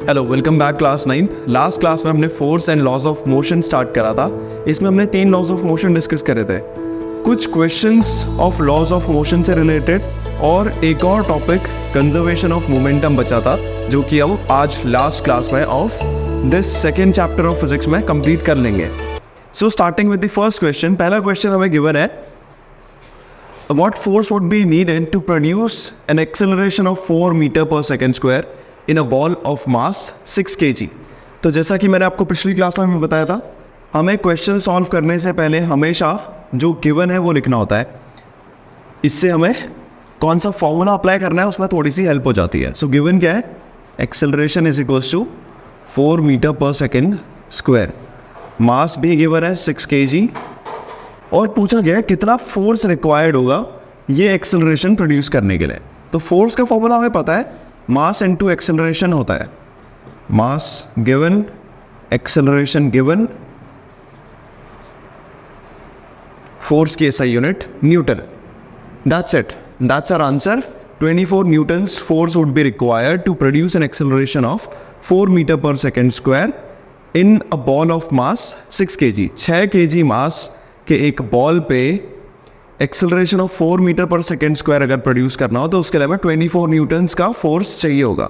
Hello, welcome back class 9th। Last class में हमने force and laws of motion start करा था। इसमें हमने 3 लॉज ऑफ मोशन डिस्कस करे थे, कुछ questions of laws of motion से रिलेटेड और एक और टॉपिक कंजर्वेशन ऑफ मोमेंटम बचा था, जो कि हम आज लास्ट क्लास में of this second chapter of physics में कंप्लीट कर लेंगे। So starting with the first question, पहला क्वेश्चन हमें गिवन है, what force would be needed to produce an acceleration of 4 meter per second square in a ball of mass 6 kg। तो जैसा कि मैंने आपको पिछली क्लास में बताया था, हमें क्वेश्चन सॉल्व करने से पहले हमेशा जो गिवन है वो लिखना होता है। इससे हमें कौन सा फॉर्मूला अप्लाई करना है उसमें थोड़ी सी हेल्प हो जाती है। सो गिवन क्या है, acceleration is equals to 4 metre per second square, mass भी गिवन है 6 kg, और पूछा गया है कितना फोर्स रिक्वायर्ड होगा ये एक्सेलरेशन प्रोड्यूस करने के लिए। तो फोर्स का फॉर्मूला हमें पता है, मास इनटू एक्सेलरेशन होता है। Mass given, acceleration given, force की SI unit newton. That's it, that's our answer. 24 newtons force would be required to produce an acceleration of 4 metre per second square in a ball of mass 6 kg। 6 kg mass कि एक ball पे acceleration of 4 metre per second square अगर produce करना हो तो उसके लिए हमें 24 न्यूटन्स का फोर्स चाहिए होगा।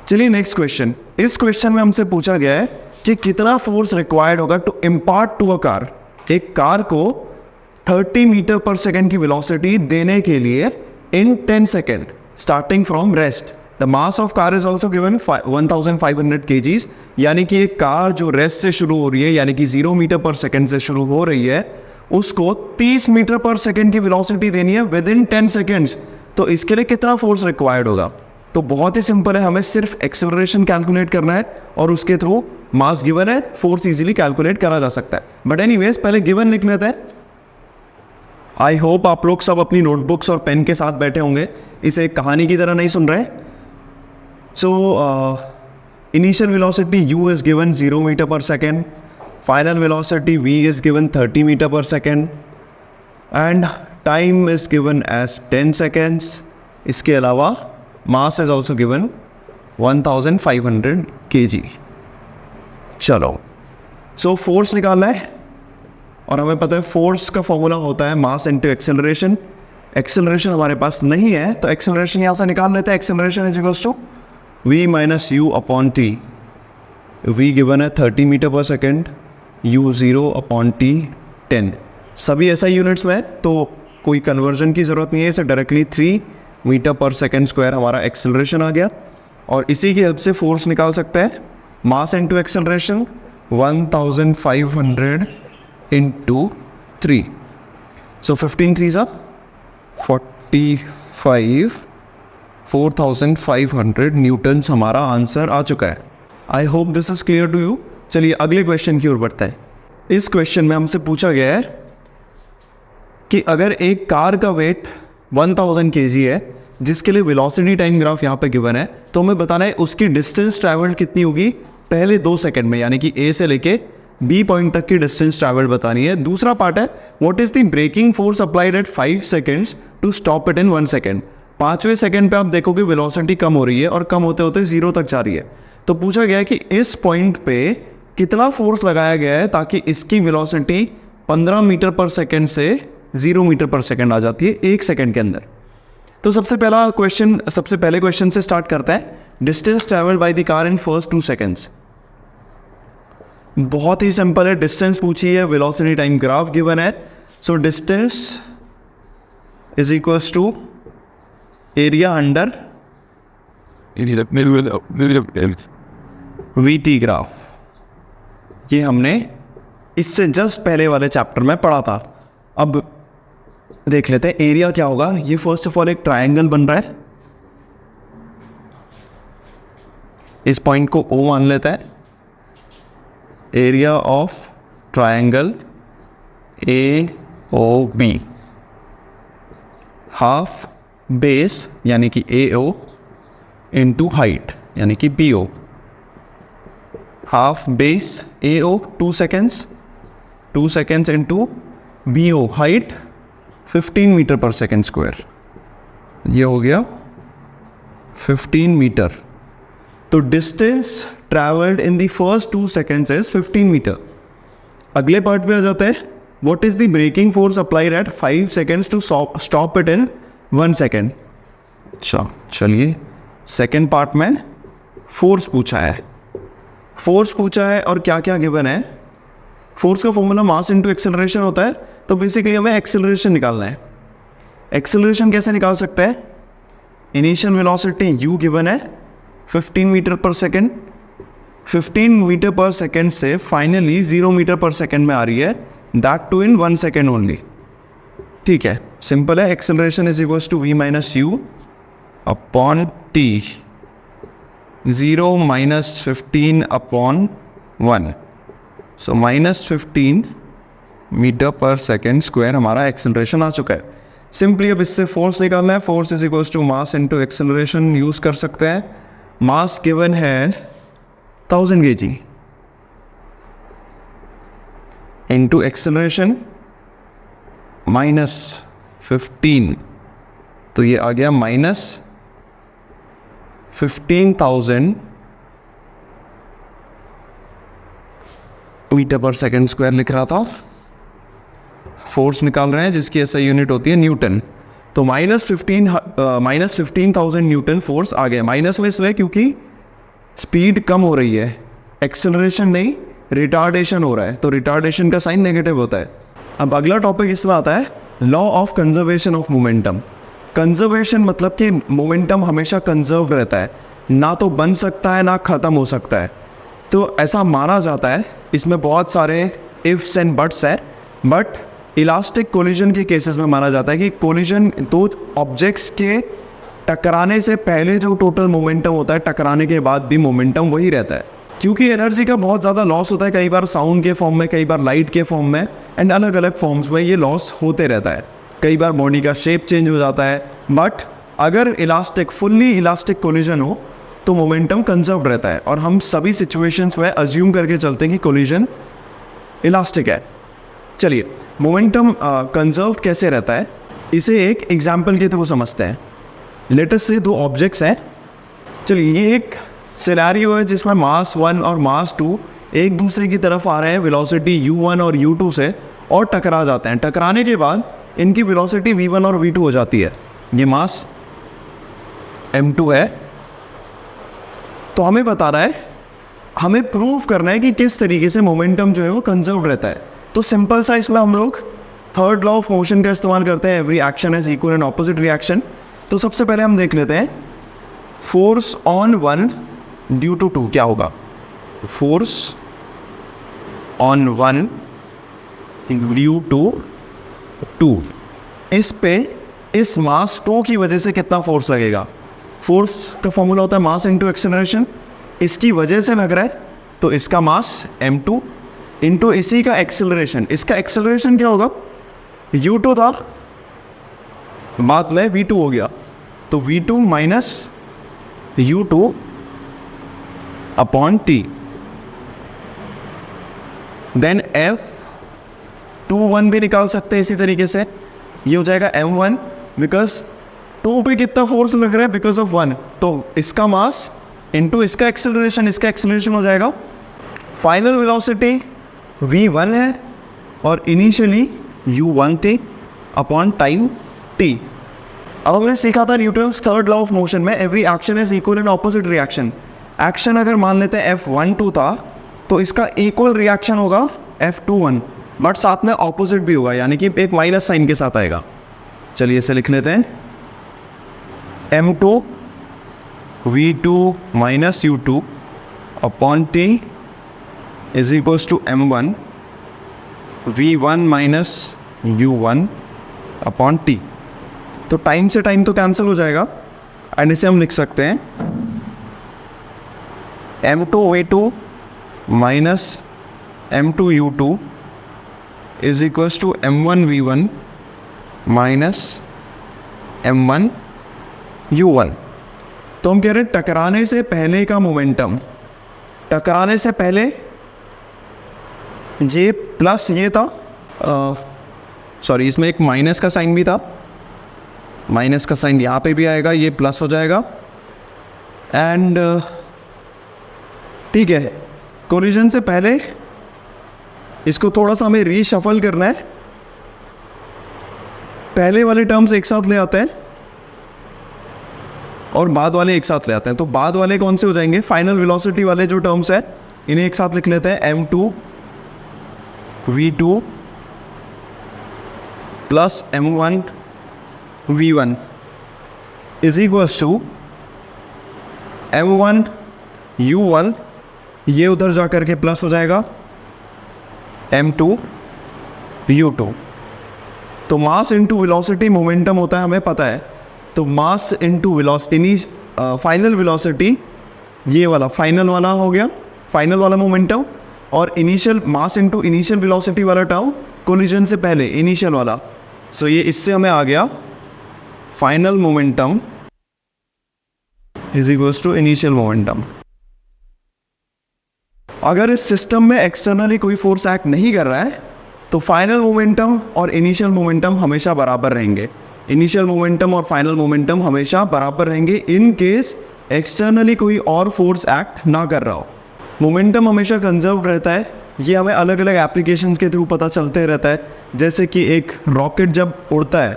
चलिए नेक्स्ट क्वेश्चन। इस क्वेश्चन में हमसे पूछा गया है कि कितना फोर्स रिक्वायर्ड होगा to impart to a car, एक कार को 30 मीटर पर सेकेंड की वेलोसिटी देने के लिए इन 10 second starting from rest. The mass of car is also given 1500 kgs, यानी कि एक कार जो रेस्ट से शुरू हो रही है, यानी कि 0 मीटर पर सेकेंड से शुरू हो रही है, उसको 30 मीटर पर सेकेंड की वेलोसिटी देनी है विद इन 10 सेकेंड्स। तो इसके लिए कितना फोर्स रिक्वायर्ड होगा? तो बहुत ही सिंपल है, हमें सिर्फ एक्सेलरेशन कैलकुलेट करना है और उसके थ्रू मास गिवन है, फोर्स इजीली कैलकुलेट करा जा सकता है। बट एनीवेज पहले गिवन लिख लेते हैं। आई होप आप लोग सब अपनी नोटबुक्स और पेन के साथ बैठे होंगे, इसे एक कहानी की तरह नहीं सुन रहे। So initial velocity u is given 0 meter per second, final velocity v is given 30 meter per second, and time is given as 10 seconds. इसके अलावा mass is also given 1500 kg। चलो, सो फोर्स निकालना है और हमें पता है फोर्स का फॉर्मूला होता है मास इंटू एक्सेलरेशन। एक्सेलरेशन हमारे पास नहीं है तो एक्सेलरेशन यहाँ से निकाल लेते हैं। Acceleration is equals to v minus u upon t. v given है 30 metre per second, u 0 upon T 10। सभी ऐसा यूनिट्स में तो कोई कन्वर्जन की ज़रूरत नहीं है, इसे directly 3 metre per second square हमारा एक्सेलरेशन आ गया। और इसी की हेल्प से फोर्स निकाल सकते हैं। मास इंटू एक्सेलरेशन 1500 इंटू 3, सो 15 3 सा 45, 4500 न्यूटन्स हमारा आंसर आ चुका है। I hope this is clear to you. चलिए अगले क्वेश्चन की ओर बढ़ते हैं। इस क्वेश्चन में हमसे पूछा गया है कि अगर एक कार का वेट 1000 kg है, जिसके लिए वेलोसिटी टाइम ग्राफ यहाँ पे गिवन है, तो हमें बताना है उसकी डिस्टेंस ट्रैवल्ड कितनी होगी पहले 2 सेकंड में, यानी कि ए से लेके बी पॉइंट तक की डिस्टेंस ट्रैवल बतानी है। दूसरा पार्ट है what is the braking force applied at 5 seconds to stop it in 1 second. 5वें सेकंड पे आप देखोगे वेलोसिटी कम हो रही है और कम होते होते 0 तक जा रही है। तो पूछा गया है कि इस पॉइंट पे कितना फोर्स लगाया गया है ताकि इसकी वेलोसिटी 15 मीटर पर सेकंड से 0 मीटर पर सेकंड आ जाती है 1 सेकंड के अंदर। तो सबसे पहले क्वेश्चन से स्टार्ट करते हैं। Distance travelled by the car in first 2 seconds. बहुत ही सिंपल है, डिस्टेंस पूछी है, वेलोसिटी टाइम ग्राफ गिवन है। So distance is equals to area under VT graph. ये हमने इससे जस्ट पहले वाले चैप्टर में पढ़ा था। अब देख लेते हैं एरिया क्या होगा। ये फर्स्ट ऑफ ऑल एक ट्रायंगल बन रहा है, इस पॉइंट को O मान लेता है। Area of triangle AOB, half base यानी कि AO इंटू हाइट यानी कि BO। Half base AO 2 seconds, 2 seconds into BO height 15 metre per second square. ये हो गया 15 मीटर। तो distance travelled in the first 2 seconds is 15 metre. अगले part पे आ जाते हैं, what is the braking force applied at 5 seconds to stop it in 1 second। अच्छा चलिए, सेकेंड पार्ट में फोर्स पूछा है और क्या क्या गिवन है। फोर्स का फॉर्मूला मास इनटू एक्सेलरेशन होता है, तो बेसिकली हमें एक्सेलरेशन निकालना है। एक्सेलरेशन कैसे निकाल सकते हैं? इनिशियल वेलोसिटी u गिवन है 15 metre per second, 15 metre per second से फाइनली 0 मीटर पर सेकेंड में आ रही है, that too in 1 second only. ठीक है, सिंपल है। Acceleration is equals to v minus u upon t, 0 minus 15 upon 1, so minus 15 metre per second square हमारा acceleration आ चुका है। सिंपली अब इससे फोर्स निकालना है। Force is equals to mass into acceleration use कर सकते हैं। मास गिवन है 1000 kg इनटू एक्सेलरेशन माइनस 15, तो ये आ गया minus 15,000 metre per second square लिख रहा था। फोर्स निकाल रहे हैं जिसकी ऐसा यूनिट होती है न्यूटन। तो माइनस 15,000 न्यूटन फोर्स आ गया। माइनस में इसलिए क्योंकि स्पीड कम हो रही है, एक्सेलरेशन नहीं, रिटार्डेशन हो रहा है, तो रिटार्डेशन का साइन नेगेटिव होता है। अब अगला टॉपिक इसमें आता है law of conservation of momentum. Conservation मतलब कि मोमेंटम हमेशा कंजर्व रहता है, ना तो बन सकता है ना ख़त्म हो सकता है। तो ऐसा माना जाता है, इसमें बहुत सारे इफ्स एंड बट्स है, बट इलास्टिक कोलिजन के केसेस में माना जाता है कि कोलिजन दो ऑब्जेक्ट्स के टकराने से पहले जो टोटल मोमेंटम होता है, टकराने के बाद भी मोमेंटम वही रहता है, क्योंकि एनर्जी का बहुत ज़्यादा लॉस होता है, कई बार साउंड के फॉर्म में, कई बार लाइट के फॉर्म में, एंड अलग अलग फॉर्म्स में ये लॉस होते रहता है। कई बार बॉडी का शेप चेंज हो जाता है, बट अगर फुल्ली इलास्टिक कोलिजन हो तो मोमेंटम कंजर्व रहता है, और हम सभी सिचुएशंस में अज्यूम करके चलते हैं कि कोलिजन इलास्टिक है। चलिए, मोमेंटम कंजर्व कैसे रहता है, इसे एक एग्जाम्पल के थ्रू समझते हैं। लेट अस से दो ऑब्जेक्ट्स हैं। चलिए, ये एक सिनेरियो है जिसमें मास 1 और मास 2 एक दूसरे की तरफ आ रहे हैं वेलोसिटी u1 और u2 से, और टकरा जाते हैं। टकराने के बाद इनकी वेलोसिटी v1 और v2 हो जाती है। ये मास m2 है। तो हमें बता रहा है, हमें प्रूव करना है कि किस तरीके से मोमेंटम जो है वो कंजर्व रहता है। तो सिंपल सा इसमें हम लोग थर्ड लॉ ऑफ मोशन का इस्तेमाल करते हैं, every action has equal and opposite reaction. तो सबसे पहले हम देख लेते हैं फोर्स ऑन 1 ड्यू टू 2 क्या होगा। फोर्स ऑन 1 ड्यू टू 2, इस पे इस मास 2 की वजह से कितना फोर्स लगेगा। फोर्स का फॉर्मूला होता है मास इनटू एक्सेलरेशन। इसकी वजह से लग रहा है तो इसका मास m2 इंटू इसी का एक्सेलरेशन। इसका एक्सेलरेशन क्या होगा, u2 था, बाद में v2 हो गया, तो v2 minus u2 upon t। Then F21 भी निकाल सकते हैं इसी तरीके से। ये हो जाएगा m1, बिकॉज 2 पे कितना फोर्स लग रहा है, बिकॉज ऑफ 1, तो इसका मास इंटू इसका एक्सेलरेशन हो जाएगा। फाइनल वेलोसिटी v1 है और इनिशियली u1 थी अपॉन टाइम t। अब हमने सीखा था Newton's third law of motion में, every action is equal and opposite reaction. Action अगर मान लेते हैं F12 था, तो इसका इक्वल रिएक्शन होगा F21, बट साथ में ऑपोजिट भी होगा, यानी कि एक माइनस साइन के साथ आएगा। चलिए इसे लिख लेते हैं, m2 v2 minus u2 upon t is equals to m1 v1 minus u1 upon t। तो टाइम से टाइम तो कैंसिल हो जाएगा, एंड इसे हम लिख सकते हैं m2 v2 minus m2 u2 is equals to m1 v1 minus m1 u1। तो हम कह रहे हैं टकराने से पहले का मोमेंटम, टकराने से पहले ये प्लस ये था, सॉरी इसमें एक माइनस का साइन भी था, माइनस का साइन यहाँ पे भी आएगा, ये प्लस हो जाएगा, एंड ठीक है, कोलिजन से पहले इसको थोड़ा सा हमें रीशफल करना है। पहले वाले टर्म्स एक साथ ले आते हैं और बाद वाले एक साथ ले आते हैं। तो बाद वाले कौन से हो जाएंगे? फाइनल वेलोसिटी वाले जो टर्म्स है इन्हें एक साथ लिख लेते हैं, m2 v2 plus m1 v1 is equals to m1 u1, ये उधर जा करके प्लस हो जाएगा m2 u2। तो मास इनटू वेलोसिटी मोमेंटम होता है, हमें पता है। तो mass into velocity, final velocity ये वाला फाइनल वाला हो गया, फाइनल वाला मोमेंटम, और initial mass into initial velocity वाला टर्म कोलिजन से पहले इनिशियल वाला। सो ये इससे हमें आ गया final momentum is equals to initial momentum. अगर इस सिस्टम में एक्सटर्नली कोई फोर्स एक्ट नहीं कर रहा है तो फाइनल मोमेंटम और इनिशियल मोमेंटम हमेशा बराबर रहेंगे। इनिशियल मोमेंटम और फाइनल मोमेंटम हमेशा बराबर रहेंगे इन केस एक्सटर्नली कोई और फोर्स एक्ट ना कर रहा हो। मोमेंटम हमेशा कंजर्व रहता है, ये हमें अलग अलग एप्लीकेशंस के थ्रू पता चलते रहता है। जैसे कि एक रॉकेट जब उड़ता है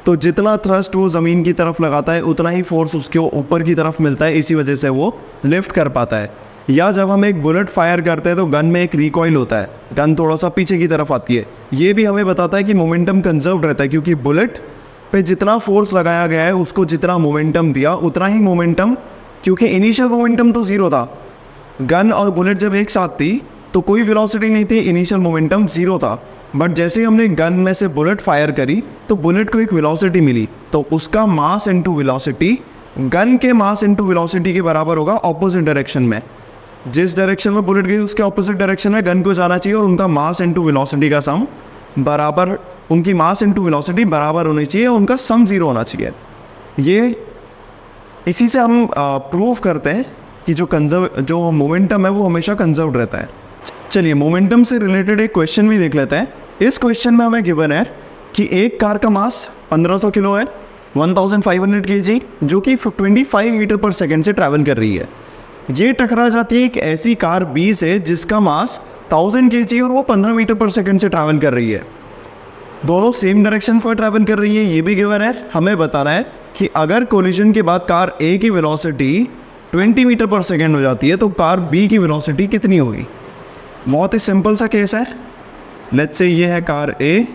तो जितना थ्रस्ट वो ज़मीन की तरफ लगाता है उतना ही फोर्स उसके ऊपर की तरफ मिलता है, इसी वजह से वो लिफ्ट कर पाता है। या जब हम एक बुलेट फायर करते हैं तो गन में एक रिकॉइल होता है, गन थोड़ा सा पीछे की तरफ आती है। ये भी हमें बताता है कि मोमेंटम कंजर्व रहता है, क्योंकि बुलेट पे जितना फोर्स लगाया गया है उसको जितना मोमेंटम दिया उतना ही मोमेंटम, क्योंकि इनिशियल मोमेंटम तो ज़ीरो था। गन और बुलेट जब एक साथ थी तो कोई वेलोसिटी नहीं थी, इनिशियल मोमेंटम ज़ीरो था। बट जैसे ही हमने गन में से बुलेट फायर करी तो बुलेट को एक वेलोसिटी मिली, तो उसका मास इनटू वेलोसिटी गन के मास इनटू वेलोसिटी के बराबर होगा ऑपोजिट डायरेक्शन में। जिस डायरेक्शन में बुलेट गई उसके ऑपोजिट डायरेक्शन में गन को जाना चाहिए, और उनका मास इनटू वेलोसिटी का सम बराबर, उनकी मास इनटू वेलोसिटी बराबर होनी चाहिए, उनका सम ज़ीरो होना चाहिए। ये इसी से हम प्रूव करते हैं कि जो मोमेंटम है वो हमेशा कंजर्व रहता है। चलिए मोमेंटम से रिलेटेड एक क्वेश्चन भी देख लेते हैं। इस क्वेश्चन में हमें गिवन है कि एक कार का मास 1500 किलो है, 1500 kg, जो कि 25 मीटर पर सेकेंड से ट्रैवल कर रही है। ये टकरा जाती है एक ऐसी कार B से जिसका मास 1000 kg और वो 15 मीटर पर सेकेंड से ट्रैवल कर रही है। दोनों सेम डायरेक्शन पर ट्रैवल कर रही है, ये भी गिवन है। हमें बताना है कि अगर कोलिजन के बाद कार A की वेलोसिटी 20 मीटर पर सेकेंड हो जाती है तो कार B की वेलोसिटी कितनी होगी। बहुत ही सिंपल सा केस है। लेट्स से ये है कार A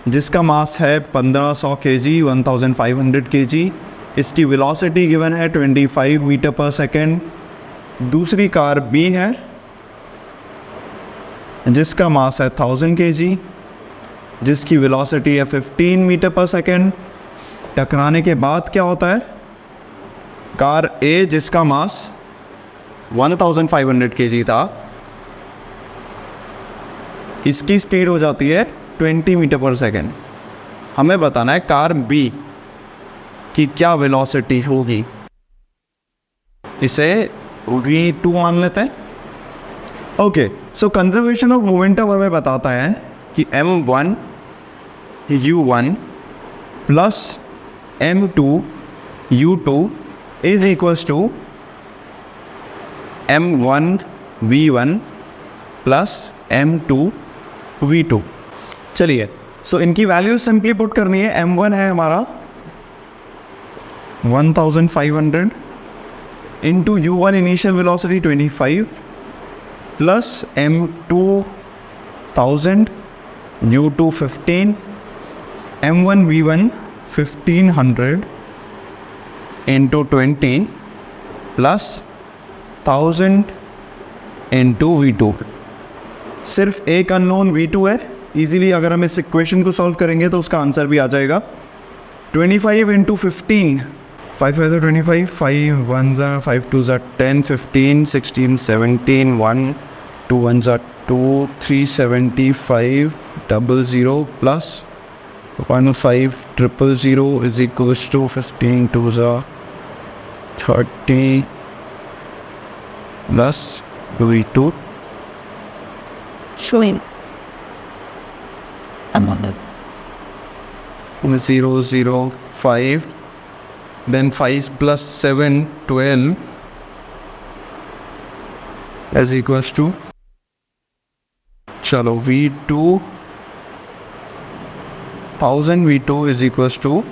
जिसका मास है 1500 kg, 1500 kg, इसकी वेलोसिटी गिवन है 25 मीटर पर सेकेंड। दूसरी कार B है जिसका मास है 1000 kg, जिसकी वेलोसिटी है 15 मीटर पर सेकेंड। टकराने के बाद क्या होता है, कार A जिसका मास 1500 kg था, इसकी स्पीड हो जाती है 20 मीटर पर सेकेंड। हमें बताना है कार B की क्या वेलोसिटी होगी। इसे v2 मान लेते हैं। Okay, so conservation of momentum हमें बताता है कि m1 u1 plus m2 u2 is equals to m1 v1 plus m2 v2। चलिए, सो इनकी वैल्यू सिंपली पुट करनी है। m1 है हमारा 1500 into u1 initial velocity 25 plus m2 1000 u2 15 m1 v1 1500 into 20 plus 1000 into v2। सिर्फ एक अननोन v2 है। Easily अगर हम इस इक्वेशन को सॉल्व करेंगे तो उसका आंसर भी आ जाएगा। 25 into 15, 5 5 25, 5 1 5 2 10, 15 16 17, 1 2 1 2, 375 00 plus 15 000 is equals to 15 2 30 plus v2 showing 005, then 5 plus 7 12, is equals to, चलो V2 1000 V2 is equals to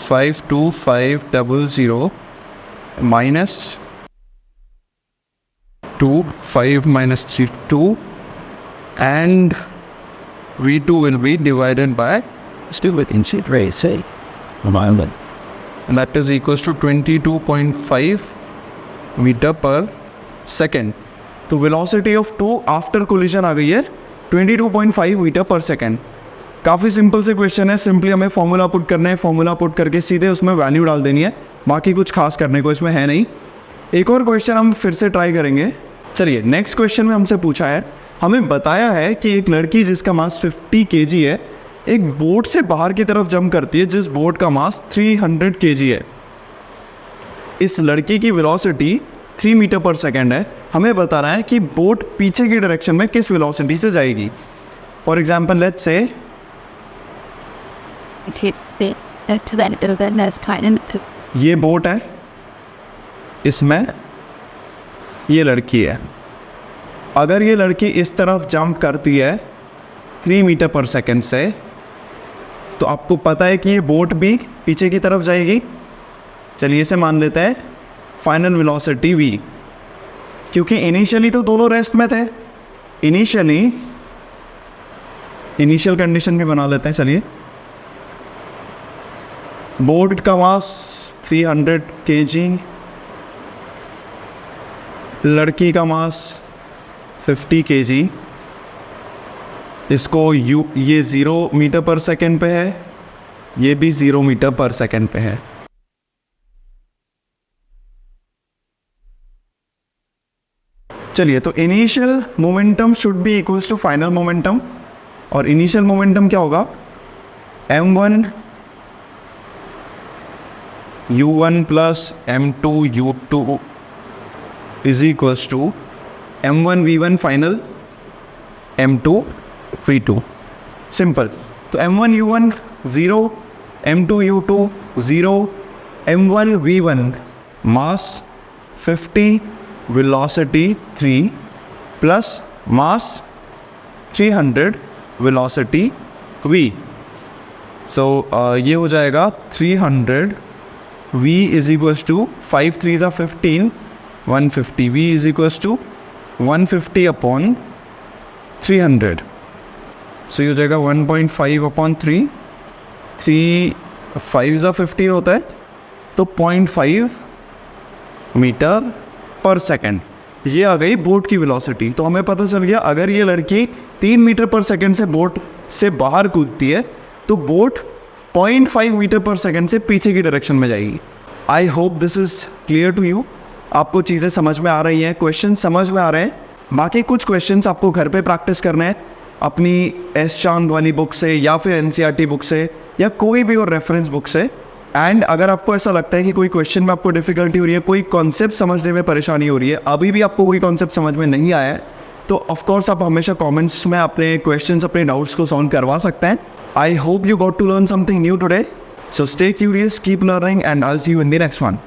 52500 minus 2 5 minus 3 2, and V2 will be divided by, still within sheet raise, say, environment. and that is equals to 22.5 meter per second. तो velocity of 2 after collision आ गई है 22.5 metre per second. काफ़ी simple से question है, simply हमें formula put करना है, formula put करके सीधे उसमें वैल्यू डाल देनी है, बाकी कुछ खास करने को इसमें है नहीं. एक और क्वेश्चन हम फिर से ट्राई करेंगे. चलिए, नेक्स्ट क्वेश्चन में हमसे पूछा है, हमें बताया है कि एक लड़की जिसका मास 50 kg है एक बोट से बाहर की तरफ जंप करती है जिस बोट का मास 300 kg है. इस लड़की की वेलोसिटी 3 मीटर पर सेकेंड है. हमें बताना है कि बोट पीछे की डायरेक्शन में किस वेलोसिटी से जाएगी. फॉर एग्जाम्पल लेट्स से ये बोट है, इसमें ये लड़की है. अगर ये लड़की इस तरफ जंप करती है 3 मीटर पर सेकेंड से, तो आपको पता है कि ये बोट भी पीछे की तरफ जाएगी. चलिए इसे मान लेते हैं फाइनल वेलोसिटी v, क्योंकि इनिशियली तो दोनों रेस्ट में थे. इनिशियल कंडीशन भी बना लेते हैं. चलिए, बोट का मास 300 kg, लड़की का मास 50 kg. इसको ये 0 मीटर पर सेकेंड पे है, ये भी 0 मीटर पर सेकेंड पे है. चलिए, तो initial momentum should be equals to final momentum. और इनिशियल मोमेंटम क्या होगा? m1 u1 plus m2 u2 is equals to m1 v1 final m2 v2. Simple. तो m1 u1 0, m2 u2 0, m1 v1 mass 50, velocity 3 plus mass 300, velocity v. So ये हो जाएगा 300 v is equals to 5 3 ज़ा 15, 150. v is equals to 150 upon 300. So ये हो जाएगा 1.5 upon 3. 3 5 ज़ा 15 होता है, तो 0.5 मीटर पर सेकेंड. ये आ गई बोट की वेलोसिटी. तो हमें पता चल गया अगर ये लड़की 3 मीटर पर सेकेंड से बोट से बाहर कूदती है तो बोट 0.5 मीटर पर सेकेंड से पीछे की डायरेक्शन में जाएगी. I hope this is clear to you. आपको चीज़ें समझ में आ रही हैं, क्वेश्चन समझ में आ रहे हैं. बाकी कुछ क्वेश्चंस आपको घर पे प्रैक्टिस करने हैं अपनी एस चांद वाली बुक से या फिर एनसीईआरटी बुक से या कोई भी और रेफरेंस बुक से. एंड अगर आपको ऐसा लगता है कि कोई क्वेश्चन में आपको डिफ़िकल्टी हो रही है, कोई कॉन्सेप्ट समझने में परेशानी हो रही है, अभी भी आपको कोई कॉन्सेप्ट समझ में नहीं आया है, तो ऑफकोर्स आप हमेशा कमेंट्स में अपने क्वेश्चंस, अपने डाउट्स को सॉल्व करवा सकते हैं. I hope you got to learn something new today. So stay curious, keep learning, and I will see you in the next one.